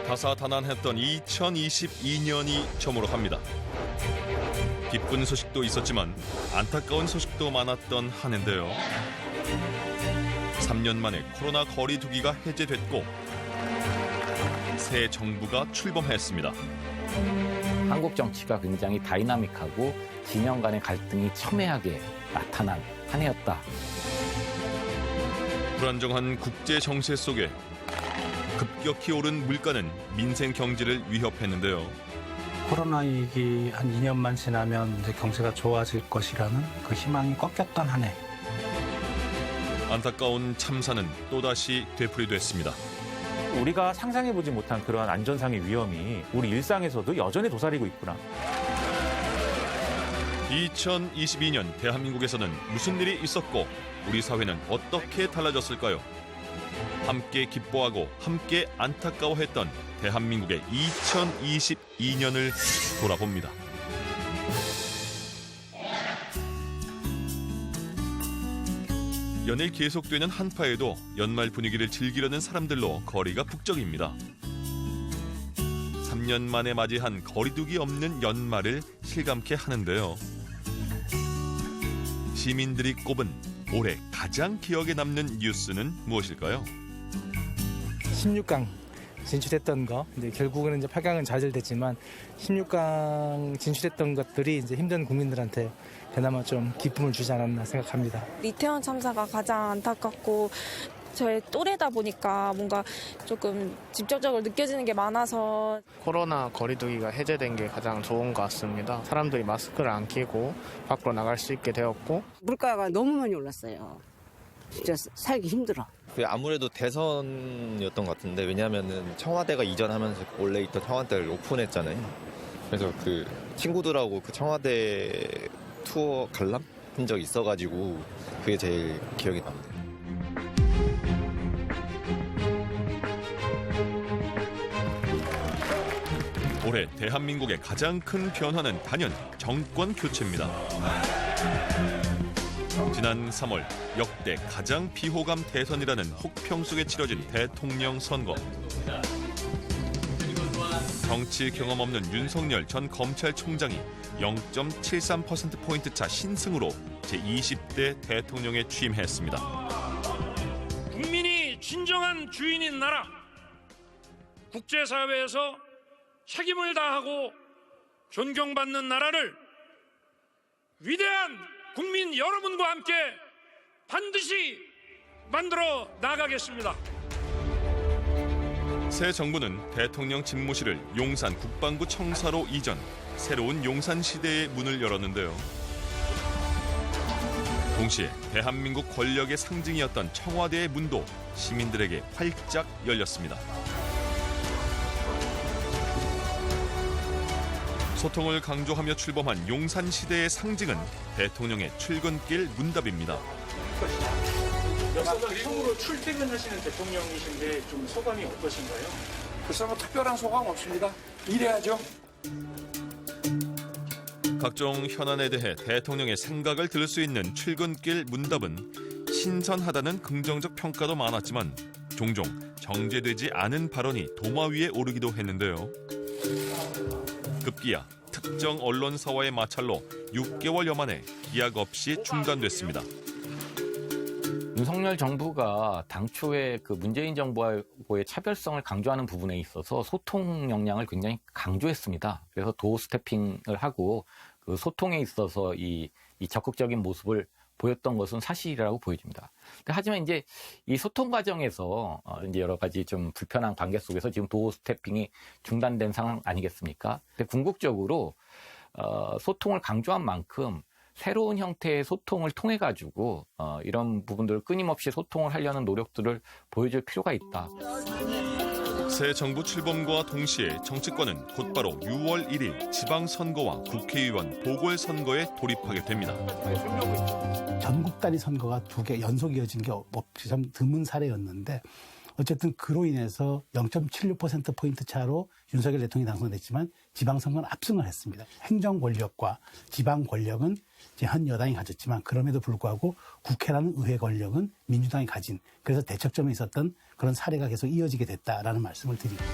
다사다난했던 2022년이 저물어갑니다. 기쁜 소식도 있었지만 안타까운 소식도 많았던 한 해인데요. 3년 만에 코로나 거리두기가 해제됐고 새 정부가 출범했습니다. 한국 정치가 굉장히 다이나믹하고 진영 간의 갈등이 첨예하게 나타난 한 해였다. 불안정한 국제 정세 속에 급격히 오른 물가는 민생 경제를 위협했는데요. 코로나 위기 한 2년만 지나면 이제 경제가 좋아질 것이라는 그 희망이 꺾였던 한 해. 안타까운 참사는 또다시 되풀이됐습니다. 우리가 상상해보지 못한 그러한 안전상의 위험이 우리 일상에서도 여전히 도사리고 있구나. 2022년 대한민국에서는 무슨 일이 있었고 우리 사회는 어떻게 달라졌을까요? 함께 기뻐하고 함께 안타까워했던 대한민국의 2022년을 돌아봅니다. 연일 계속되는 한파에도 연말 분위기를 즐기려는 사람들로 거리가 북적입니다. 3년 만에 맞이한 거리두기 없는 연말을 실감케 하는데요. 시민들이 꼽은 올해 가장 기억에 남는 뉴스는 무엇일까요? 16강 진출했던 거, 이제 결국은 이제 8강은 좌절됐지만 16강 진출했던 것들이 이제 힘든 국민들한테 그나마 좀 기쁨을 주지 않았나 생각합니다. 이태원 참사가 가장 안타깝고 저의 또래다 보니까 뭔가 조금 직접적으로 느껴지는 게 많아서 코로나 거리두기가 해제된 게 가장 좋은 것 같습니다. 사람들이 마스크를 안 끼고 밖으로 나갈 수 있게 되었고 물가가 너무 많이 올랐어요. 진짜 살기 힘들어. 아무래도 대선이었던 것 같은데 왜냐하면은 청와대가 이전하면서 원래 있던 청와대를 오픈했잖아요. 그래서 그 친구들하고 그 청와대 투어 관람 한 적이 있어가지고 그게 제일 기억이 납니다. 올해 대한민국의 가장 큰 변화는 단연 정권 교체입니다. 지난 3월 역대 가장 비호감 대선이라는 혹평 속에 치러진 대통령 선거. 정치 경험 없는 윤석열 전 검찰총장이 0.73%포인트 차 신승으로 제20대 대통령에 취임했습니다. 국민이 진정한 주인인 나라, 국제사회에서 책임을 다하고 존경받는 나라를 위대한 국민 여러분과 함께 반드시 만들어 나가겠습니다. 새 정부는 대통령 집무실을 용산 국방부 청사로 이전, 새로운 용산 시대의 문을 열었는데요. 동시에 대한민국 권력의 상징이었던 청와대의 문도 시민들에게 활짝 열렸습니다. 소통을 강조하며 출범한 용산 시대의 상징은 대통령의 출근길 문답입니다. 역사상 처음으로 출퇴근하시는 대통령이신데 좀 소감이 어떠신가요? 글쎄 뭐 특별한 소감 없습니다. 일해야죠. 각종 현안에 대해 대통령의 생각을 들을 수 있는 출근길 문답은 신선하다는 긍정적 평가도 많았지만 종종 정제되지 않은 발언이 도마 위에 오르기도 했는데요. 급기야 특정 언론사와의 마찰로 6개월여 만에 기약 없이 중단됐습니다. 윤석열 정부가 당초에 그 문재인 정부와의 차별성을 강조하는 부분에 있어서 소통 역량을 굉장히 강조했습니다. 그래서 도어 스태핑을 하고 그 소통에 있어서 이 적극적인 모습을 보였던 것은 사실이라고 보여집니다. 하지만 이제 이 소통 과정에서 이제 여러 가지 좀 불편한 관계 속에서 지금 도어 스태핑이 중단된 상황 아니겠습니까? 근데 궁극적으로 소통을 강조한 만큼 새로운 형태의 소통을 통해 가지고 이런 부분들을 끊임없이 소통을 하려는 노력들을 보여줄 필요가 있다. 새 정부 출범과 동시에 정치권은 곧바로 6월 1일 지방선거와 국회의원 보궐선거에 돌입하게 됩니다. 전국 단위 선거가 2개 연속 이어진 게 참 드문 사례였는데 어쨌든 그로 인해서 0.76%포인트 차로 윤석열 대통령이 당선됐지만 지방선거는 압승을 했습니다. 행정 권력과 지방 권력은 이제 한 여당이 가졌지만 그럼에도 불구하고 국회라는 의회 권력은 민주당이 가진 그래서 대척점에 있었던 그런 사례가 계속 이어지게 됐다라는 말씀을 드립니다.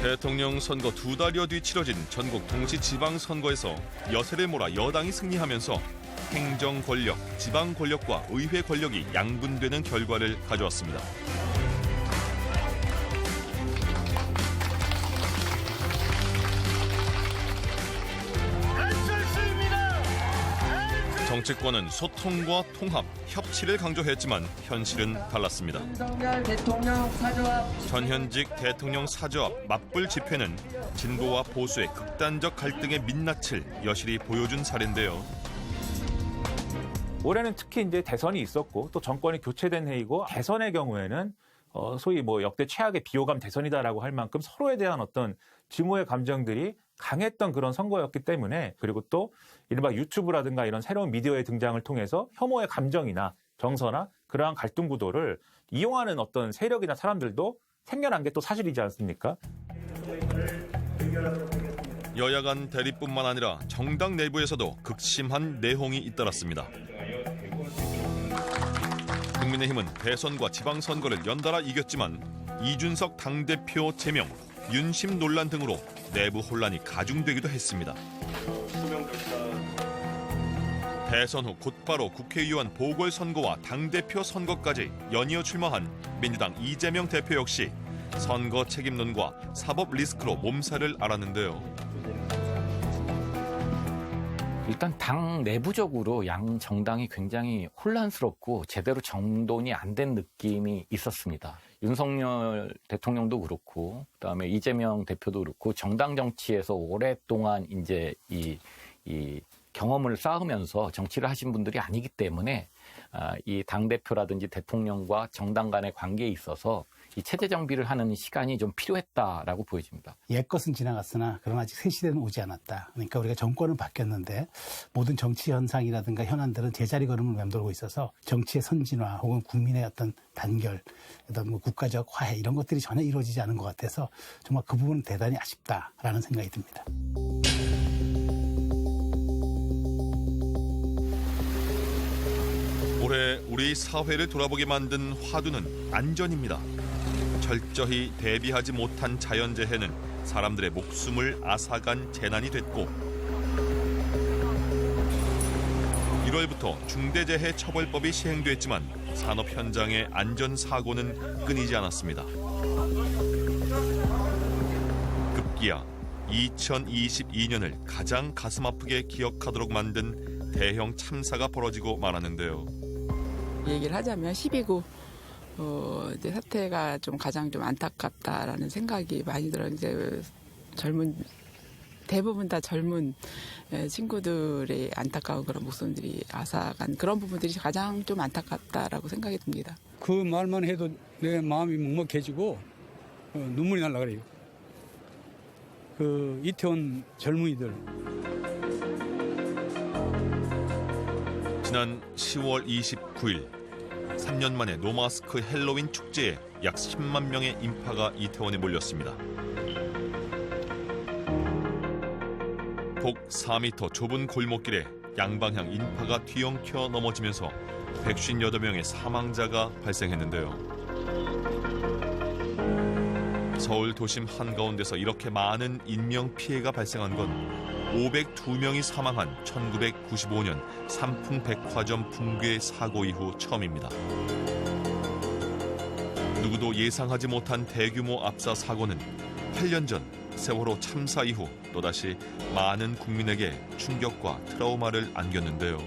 대통령 선거 2달여 뒤 치러진 전국 동시 지방선거에서 여세를 몰아 여당이 승리하면서 행정 권력, 지방 권력과 의회 권력이 양분되는 결과를 가져왔습니다. 정치권은 소통과 통합, 협치를 강조했지만 현실은 달랐습니다. 전현직 대통령 사저 앞 맞불 집회는 진보와 보수의 극단적 갈등의 민낯을 여실히 보여준 사례인데요. 올해는 특히 이제 대선이 있었고 또 정권이 교체된 해이고 대선의 경우에는 소위 뭐 역대 최악의 비호감 대선이다라고 할 만큼 서로에 대한 어떤 증오의 감정들이 강했던 그런 선거였기 때문에, 그리고 또 이른바 유튜브라든가 이런 새로운 미디어의 등장을 통해서 혐오의 감정이나 정서나 그러한 갈등 구도를 이용하는 어떤 세력이나 사람들도 생겨난 게 또 사실이지 않습니까? 여야 간 대립뿐만 아니라 정당 내부에서도 극심한 내홍이 잇따랐습니다. 국민의힘은 대선과 지방선거를 연달아 이겼지만 이준석 당대표 제명, 윤심 논란 등으로 내부 혼란이 가중되기도 했습니다. 대선 후 곧바로 국회의원 보궐선거와 당대표 선거까지 연이어 출마한 민주당 이재명 대표 역시 선거 책임론과 사법 리스크로 몸살을 앓았는데요. 일단 당 내부적으로 양 정당이 굉장히 혼란스럽고 제대로 정돈이 안 된 느낌이 있었습니다. 윤석열 대통령도 그렇고, 그다음에 이재명 대표도 그렇고, 정당 정치에서 오랫동안 이제 이 경험을 쌓으면서 정치를 하신 분들이 아니기 때문에 이 당대표라든지 대통령과 정당 간의 관계에 있어서 이 체제 정비를 하는 시간이 좀 필요했다라고 보여집니다. 옛 것은 지나갔으나 그러나 아직 새 시대는 오지 않았다. 그러니까 우리가 정권은 바뀌었는데 모든 정치 현상이라든가 현안들은 제자리 걸음을 맴돌고 있어서 정치의 선진화 혹은 국민의 어떤 단결, 어떤 뭐 국가적 화해 이런 것들이 전혀 이루어지지 않은 것 같아서 정말 그 부분은 대단히 아쉽다라는 생각이 듭니다. 올해 우리 사회를 돌아보게 만든 화두는 안전입니다. 철저히 대비하지 못한 자연재해는 사람들의 목숨을 앗아간 재난이 됐고 1월부터 중대재해처벌법이 시행됐지만 산업 현장의 안전사고는 끊이지 않았습니다. 급기야 2022년을 가장 가슴 아프게 기억하도록 만든 대형 참사가 벌어지고 말았는데요. 얘기를 하자면 12구 이제 사태가 좀 가장 좀 안타깝다라는 생각이 많이 들어요. 이제 대부분 다 젊은 친구들의 안타까운 그런 목숨들이 앗아간 그런 부분들이 가장 좀 안타깝다라고 생각이 듭니다. 그 말만 해도 내 마음이 먹먹해지고 눈물이 날라 그래요. 그 이태원 젊은이들. 지난 10월 29일 3년 만에 노마스크 헬로윈 축제에 약 10만 명의 인파가 이태원에 몰렸습니다. 폭 4m 좁은 골목길에 양방향 인파가 뒤엉켜 넘어지면서 158명의 사망자가 발생했는데요. 서울 도심 한가운데서 이렇게 많은 인명피해가 발생한 건 502명이 사망한 1995년 삼풍백화점 붕괴 사고 이후 처음입니다. 누구도 예상하지 못한 대규모 압사 사고는 8년 전 세월호 참사 이후 또다시 많은 국민에게 충격과 트라우마를 안겼는데요.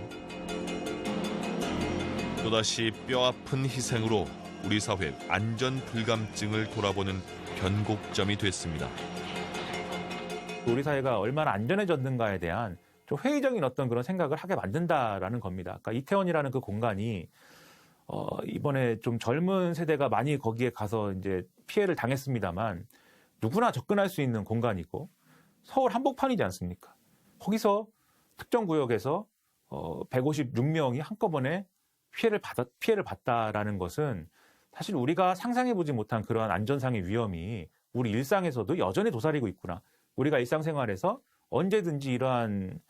또다시 뼈아픈 희생으로 우리 사회 안전 불감증을 돌아보는 변곡점이 됐습니다. 우리 사회가 얼마나 안전해졌는가에 대한 좀 회의적인 어떤 그런 생각을 하게 만든다라는 겁니다. 그러니까 이태원이라는 그 공간이 이번에 좀 젊은 세대가 많이 거기에 가서 이제 피해를 당했습니다만 누구나 접근할 수 있는 공간이고 서울 한복판이지 않습니까? 거기서 특정 구역에서 156명이 한꺼번에 피해를 봤다라는 것은 사실 우리가 상상해보지 못한 그러한 안전상의 위험이 우리 일상에서도 여전히 도사리고 있구나. 우리가 일상생활에서 언제든지 이러한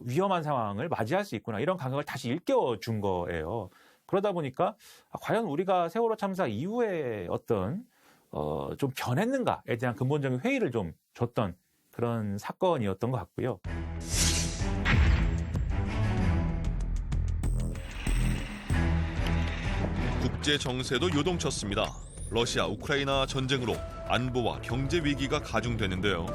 위험한 상황을 맞이할 수 있구나. 이런 감각을 다시 일깨워준 거예요. 그러다 보니까 과연 우리가 세월호 참사 이후에 어떤 좀 변했는가에 대한 근본적인 회의를 좀 줬던 그런 사건이었던 것 같고요. 국제 정세도 요동쳤습니다. 러시아 우크라이나 전쟁으로 안보와 경제 위기가 가중되는데요.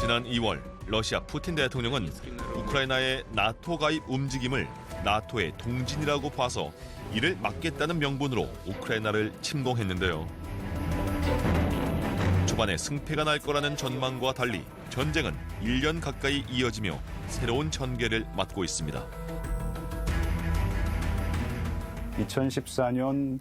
지난 2월 러시아 푸틴 대통령은 우크라이나의 나토 가입 움직임을 나토의 동진이라고 봐서 이를 막겠다는 명분으로 우크라이나를 침공했는데요. 초반에 승패가 날 거라는 전망과 달리 전쟁은 1년 가까이 이어지며 새로운 전개를 맞고 있습니다. 2014년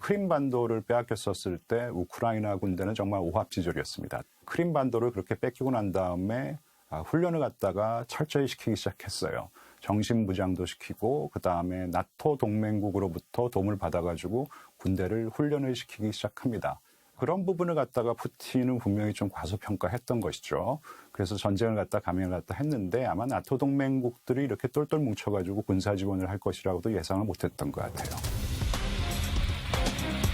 크림반도를 빼앗겼었을 때 우크라이나 군대는 정말 오합지졸이었습니다. 크림반도를 그렇게 뺏기고 난 다음에 훈련을 갖다가 철저히 시키기 시작했어요. 정신부장도 시키고 그다음에 나토 동맹국으로부터 도움을 받아가지고 군대를 훈련을 시키기 시작합니다. 그런 부분을 갖다가 푸틴은 분명히 좀 과소평가했던 것이죠. 그래서 전쟁을 갖다 감행을 갖다 했는데 아마 나토 동맹국들이 이렇게 똘똘 뭉쳐가지고 군사 지원을 할 것이라고도 예상을 못했던 것 같아요.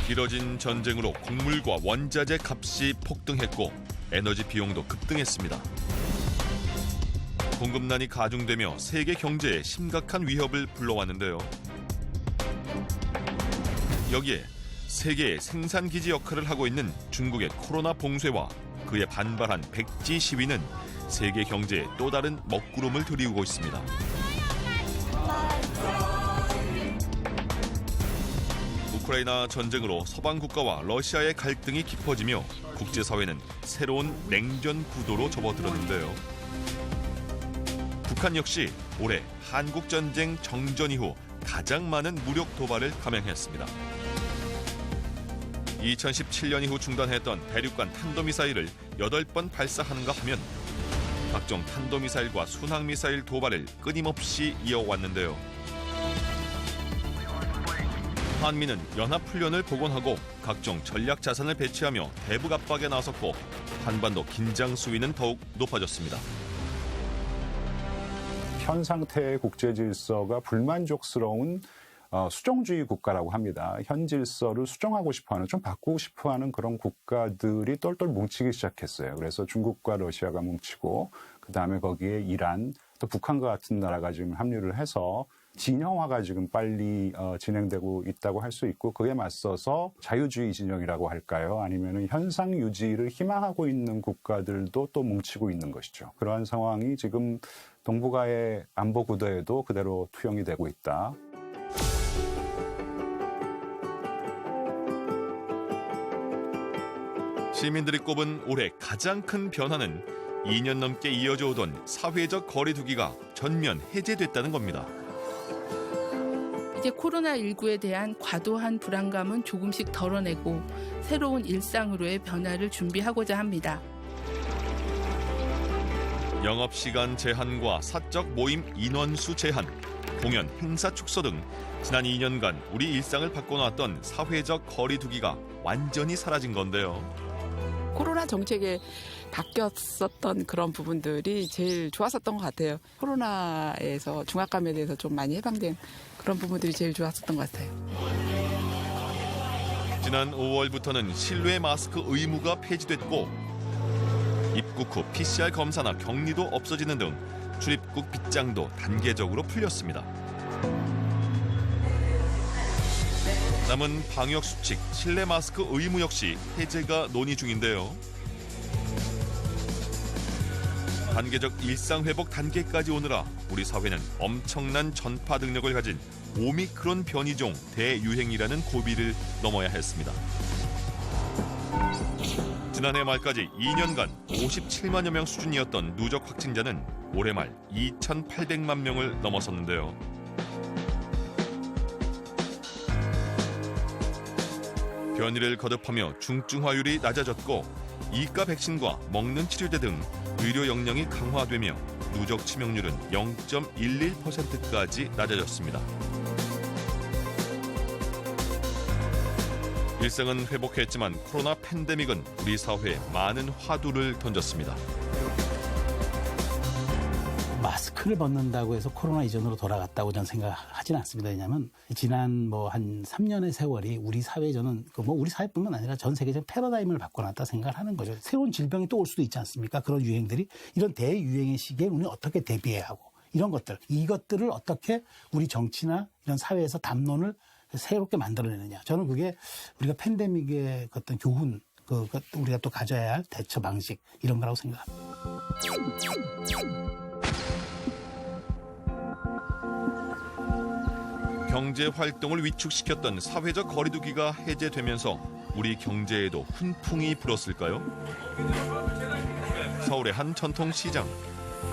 길어진 전쟁으로 곡물과 원자재 값이 폭등했고 에너지 비용도 급등했습니다. 공급난이 가중되며 세계 경제에 심각한 위협을 불러왔는데요. 여기에 세계의 생산기지 역할을 하고 있는 중국의 코로나 봉쇄와 그에 반발한 백지 시위는 세계 경제에 또 다른 먹구름을 들이우고 있습니다. 우크라이나 전쟁으로 서방 국가와 러시아의 갈등이 깊어지며 국제사회는 새로운 냉전 구도로 접어들었는데요. 북한 역시 올해 한국전쟁 정전 이후 가장 많은 무력 도발을 감행했습니다. 2017년 이후 중단했던 대륙간 탄도미사일을 8번 발사하는가 하면 각종 탄도미사일과 순항미사일 도발을 끊임없이 이어왔는데요. 한미는 연합훈련을 복원하고 각종 전략 자산을 배치하며 대북 압박에 나섰고 한반도 긴장 수위는 더욱 높아졌습니다. 현 상태의 국제 질서가 불만족스러운 수정주의 국가라고 합니다. 현 질서를 수정하고 싶어하는, 좀 바꾸고 싶어하는 그런 국가들이 똘똘 뭉치기 시작했어요. 그래서 중국과 러시아가 뭉치고 그다음에 거기에 이란, 또 북한과 같은 나라가 지금 합류를 해서 진영화가 지금 빨리 진행되고 있다고 할 수 있고 그에 맞서서 자유주의 진영이라고 할까요? 아니면 현상 유지를 희망하고 있는 국가들도 또 뭉치고 있는 것이죠. 그러한 상황이 지금 동북아의 안보 구도에도 그대로 투영이 되고 있다. 시민들이 꼽은 올해 가장 큰 변화는 2년 넘게 이어져 오던 사회적 거리두기가 전면 해제됐다는 겁니다. 이제 코로나19에 대한 과도한 불안감은 조금씩 덜어내고 새로운 일상으로의 변화를 준비하고자 합니다. 영업시간 제한과 사적 모임 인원수 제한, 공연, 행사 축소 등 지난 2년간 우리 일상을 바꿔놨던 사회적 거리두기가 완전히 사라진 건데요. 코로나 정책에 바뀌었었던 그런 부분들이 제일 좋았었던 것 같아요. 코로나에서 중압감에 대해서 좀 많이 해방된 그런 부분들이 제일 좋았었던 것 같아요. 지난 5월부터는 실외 마스크 의무가 폐지됐고 입국 후 PCR 검사나 격리도 없어지는 등 출입국 빗장도 단계적으로 풀렸습니다. 남은 방역 수칙, 실내 마스크 의무 역시 해제가 논의 중인데요. 단계적 일상 회복 단계까지 오느라 우리 사회는 엄청난 전파 능력을 가진 오미크론 변이종 대유행이라는 고비를 넘어야 했습니다. 지난해 말까지 2년간 57만여 명 수준이었던 누적 확진자는 올해 말 2,800만 명을 넘어섰는데요. 변이를 거듭하며 중증화율이 낮아졌고 이가 백신과 먹는 치료제 등 의료 역량이 강화되며 누적 치명률은 0.11%까지 낮아졌습니다. 일상은 회복했지만 코로나 팬데믹은 우리 사회에 많은 화두를 던졌습니다. 마스크를 벗는다고 해서 코로나 이전으로 돌아갔다고 저는 생각하지는 않습니다. 왜냐하면 지난 한 3년의 세월이 우리 사회에 저는 우리 사회뿐만 아니라 전 세계적 패러다임을 바꿔놨다 생각을 하는 거죠. 새로운 질병이 또 올 수도 있지 않습니까? 그런 유행들이. 이런 대유행의 시기에 우리는 어떻게 대비해야 하고 이런 것들. 이것들을 어떻게 우리 정치나 이런 사회에서 담론을 새롭게 만들어내느냐. 저는 그게 우리가 팬데믹의 어떤 교훈, 우리가 또 가져야 할 대처 방식 이런 거라고 생각합니다. 경제 활동을 위축시켰던 사회적 거리두기가 해제되면서 우리 경제에도 훈풍이 불었을까요? 서울의 한 전통시장.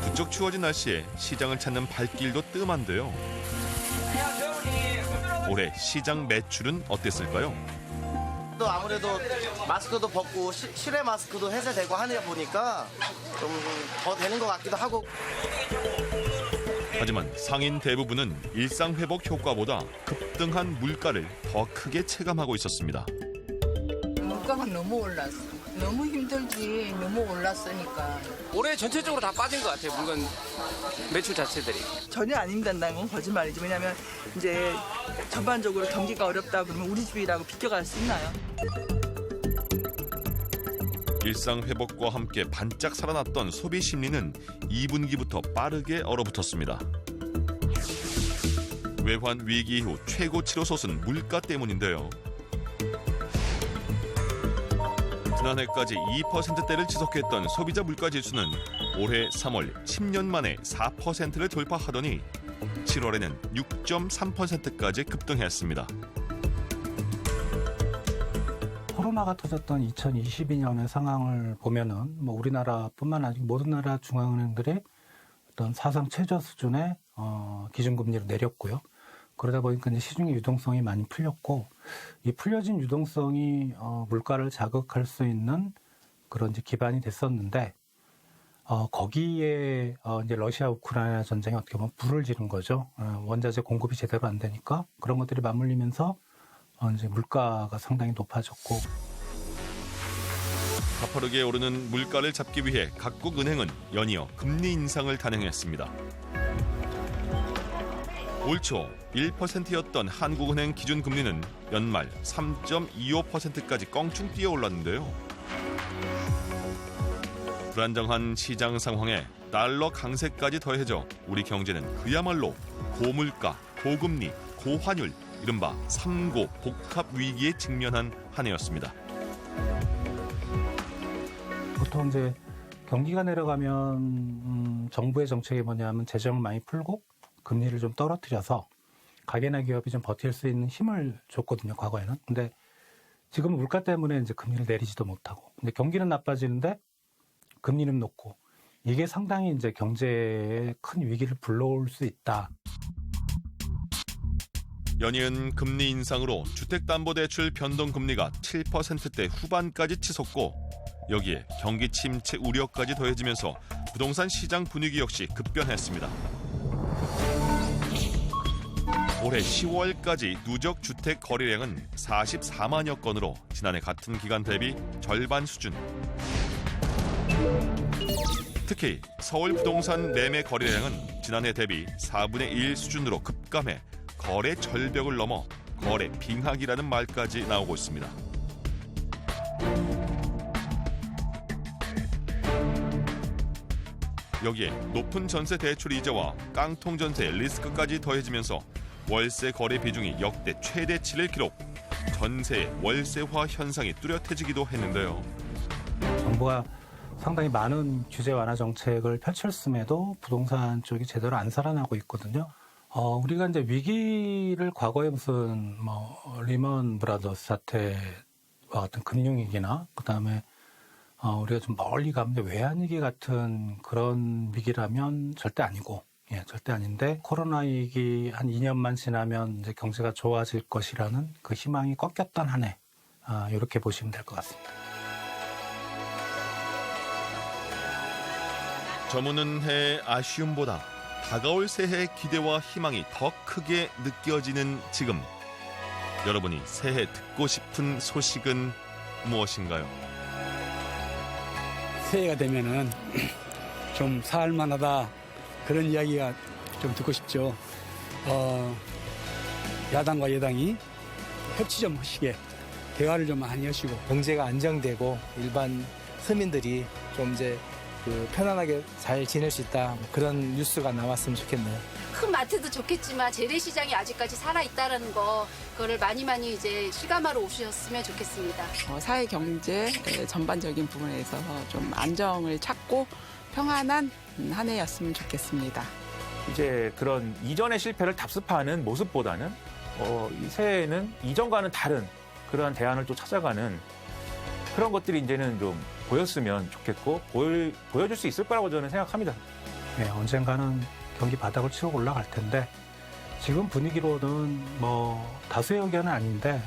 부쩍 추워진 날씨에 시장을 찾는 발길도 뜸한데요. 올해 시장 매출은 어땠을까요? 또 아무래도 마스크도 벗고 실외 마스크도 해제되고 하다 보니까 좀 더 되는 것 같기도 하고. 하지만 상인 대부분은 일상 회복 효과보다 급등한 물가를 더 크게 체감하고 있었습니다. 물가가 너무 올랐어. 너무 힘들지. 너무 올랐으니까. 올해 전체적으로 다 빠진 것 같아요. 물건 매출 자체들이. 전혀 안 힘든다는 건 거짓말이지. 왜냐하면 이제 전반적으로 경기가 어렵다 그러면 우리 집이라고 비껴갈 수 있나요? 일상 회복과 함께 반짝 살아났던 소비 심리는 2분기부터 빠르게 얼어붙었습니다. 외환 위기 이후 최고치로 솟은 물가 때문인데요. 지난해까지 2%대를 지속했던 소비자 물가 지수는 올해 3월 10년 만에 4%를 돌파하더니 7월에는 6.3%까지 급등했습니다. 코로나가 터졌던 2022년의 상황을 보면은 우리나라뿐만 아니고 모든 나라 중앙은행들이 어떤 사상 최저 수준의 기준금리를 내렸고요. 그러다 보니까 이제 시중의 유동성이 많이 풀렸고, 이 풀려진 유동성이 물가를 자극할 수 있는 그런 이제 기반이 됐었는데, 거기에 이제 러시아 우크라이나 전쟁이 어떻게 보면 불을 지른 거죠. 원자재 공급이 제대로 안 되니까 그런 것들이 맞물리면서 이제 물가가 상당히 높아졌고. 가파르게 오르는 물가를 잡기 위해 각국 은행은 연이어 금리 인상을 단행했습니다. 올 초 1%였던 한국은행 기준금리는 연말 3.25%까지 껑충 뛰어올랐는데요. 불안정한 시장 상황에 달러 강세까지 더해져 우리 경제는 그야말로 고물가, 고금리, 고환율, 이른바 3고 복합 위기에 직면한 한 해였습니다. 보통 이제 경기가 내려가면 정부의 정책이 뭐냐면 재정을 많이 풀고 금리를 좀 떨어뜨려서 가게나 기업이 좀 버틸 수 있는 힘을 줬거든요, 과거에는. 근데 지금 물가 때문에 이제 금리를 내리지도 못하고, 근데 경기는 나빠지는데 금리는 높고, 이게 상당히 이제 경제에 큰 위기를 불러올 수 있다. 연이은 금리 인상으로 주택담보대출 변동금리가 7%대 후반까지 치솟고, 여기에 경기 침체 우려까지 더해지면서 부동산 시장 분위기 역시 급변했습니다. 올해 10월까지 누적 주택 거래량은 44만여 건으로 지난해 같은 기간 대비 절반 수준. 특히 서울 부동산 매매 거래량은 지난해 대비 4분의 1 수준으로 급감해 거래 절벽을 넘어 거래 빙하기라는 말까지 나오고 있습니다. 여기에 높은 전세 대출 이자와 깡통 전세 리스크까지 더해지면서 월세 거래 비중이 역대 최대치를 기록, 전세의 월세화 현상이 뚜렷해지기도 했는데요. 정부가 상당히 많은 규제 완화 정책을 펼쳤음에도 부동산 쪽이 제대로 안 살아나고 있거든요. 우리가 이제 위기를 과거에 무슨 리먼 브라더스 사태와 같은 금융위기나 그다음에 우리가 좀 멀리 가면 외환위기 같은 그런 위기라면 절대 아니고, 절대 아닌데 코로나 위기 한 2년만 지나면 이제 경제가 좋아질 것이라는 그 희망이 꺾였던 한 해, 이렇게 보시면 될 것 같습니다. 저무는 해의 아쉬움보다 다가올 새해의 기대와 희망이 더 크게 느껴지는 지금, 여러분이 새해 듣고 싶은 소식은 무엇인가요? 새해가 되면은 좀 살만하다, 그런 이야기가 좀 듣고 싶죠. 야당과 여당이 협치 좀 하시게 대화를 좀 많이 하시고 경제가 안정되고 일반 서민들이 좀 이제 편안하게 잘 지낼 수 있다 그런 뉴스가 나왔으면 좋겠네요. 큰 마트도 좋겠지만 재래시장이 아직까지 살아있다는 거 그거를 많이 이제 실감하러 오셨으면 좋겠습니다. 사회 경제 전반적인 부분에 있어서 좀 안정을 찾고 평안한 한 해였으면 좋겠습니다. 이제 그런 이전의 실패를 답습하는 모습보다는 이 새해에는 이전과는 다른 그러한 대안을 또 찾아가는 그런 것들이 이제는 좀 보였으면 좋겠고 보여줄 수 있을 거라고 저는 생각합니다. 네, 언젠가는 경기 바닥을 치고 올라갈 텐데 지금 분위기로는 다수의 의견은 아닌데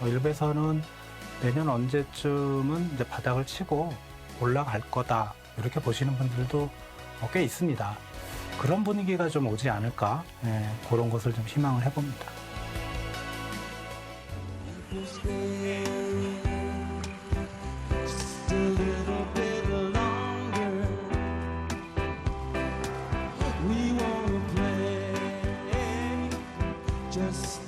일부에서는 내년 언제쯤은 이제 바닥을 치고 올라갈 거다 이렇게 보시는 분들도 꽤 있습니다. 그런 분위기가 좀 오지 않을까 그런 것을 좀 희망을 해봅니다. We wanna play just